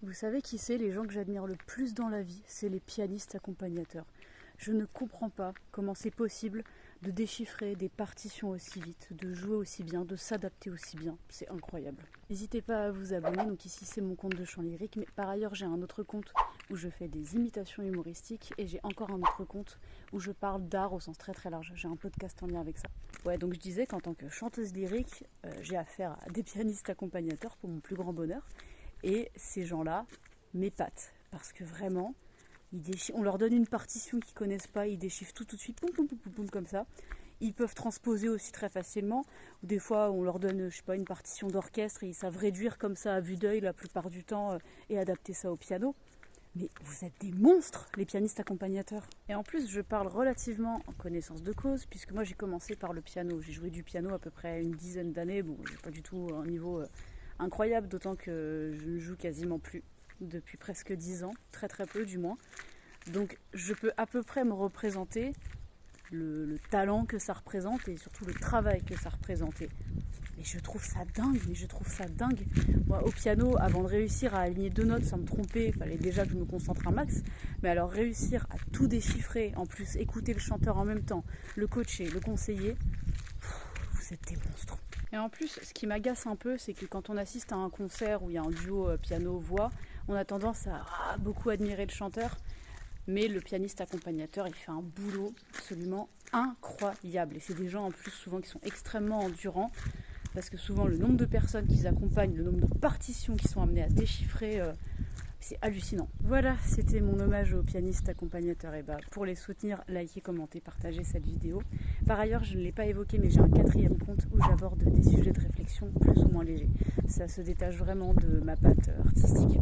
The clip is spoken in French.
Vous savez qui c'est les gens que j'admire le plus dans la vie? C'est les pianistes accompagnateurs. Je ne comprends pas comment c'est possible de déchiffrer des partitions aussi vite, de jouer aussi bien, de s'adapter aussi bien. C'est incroyable. N'hésitez pas à vous abonner. Donc ici c'est mon compte de chant lyrique, mais par ailleurs j'ai un autre compte où je fais des imitations humoristiques et j'ai encore un autre compte où je parle d'art au sens très très large. J'ai un podcast en lien avec ça. Ouais, donc je disais qu'en tant que chanteuse lyrique, j'ai affaire à des pianistes accompagnateurs pour mon plus grand bonheur. Et ces gens-là m'épatent parce que vraiment, on leur donne une partition qu'ils ne connaissent pas, ils déchiffrent tout de suite, poum, poum, poum, poum, poum, comme ça. Ils peuvent transposer aussi très facilement. Ou des fois, on leur donne, je sais pas, une partition d'orchestre et ils savent réduire comme ça à vue d'œil la plupart du temps et adapter ça au piano. Mais vous êtes des monstres, les pianistes accompagnateurs. Et en plus, je parle relativement en connaissance de cause, puisque moi j'ai commencé par le piano. J'ai joué du piano à peu près une dizaine d'années. Bon, j'ai pas du tout un niveau incroyable, d'autant que je ne joue quasiment plus depuis presque 10 ans, très très peu du moins. Donc je peux à peu près me représenter le talent que ça représente et surtout le travail que ça représentait. Mais je trouve ça dingue, Moi, au piano, avant de réussir à aligner 2 notes sans me tromper, il fallait déjà que je me concentre un max. Mais alors réussir à tout déchiffrer, en plus écouter le chanteur en même temps, le coacher, le conseiller, vous êtes des monstres. Et en plus, ce qui m'agace un peu, c'est que quand on assiste à un concert où il y a un duo piano-voix, on a tendance à beaucoup admirer le chanteur. Mais le pianiste accompagnateur, il fait un boulot absolument incroyable. Et c'est des gens en plus souvent qui sont extrêmement endurants. Parce que souvent le nombre de personnes qu'ils accompagnent, le nombre de partitions qu'ils sont amenés à déchiffrer, c'est hallucinant. Voilà, c'était mon hommage aux pianistes accompagnateurs. Et pour les soutenir, likez, commentez, partagez cette vidéo. Par ailleurs, je ne l'ai pas évoqué, mais j'ai un 4e compte où j'aborde des sujets de réflexion plus ou moins légers. Ça se détache vraiment de ma patte artistique.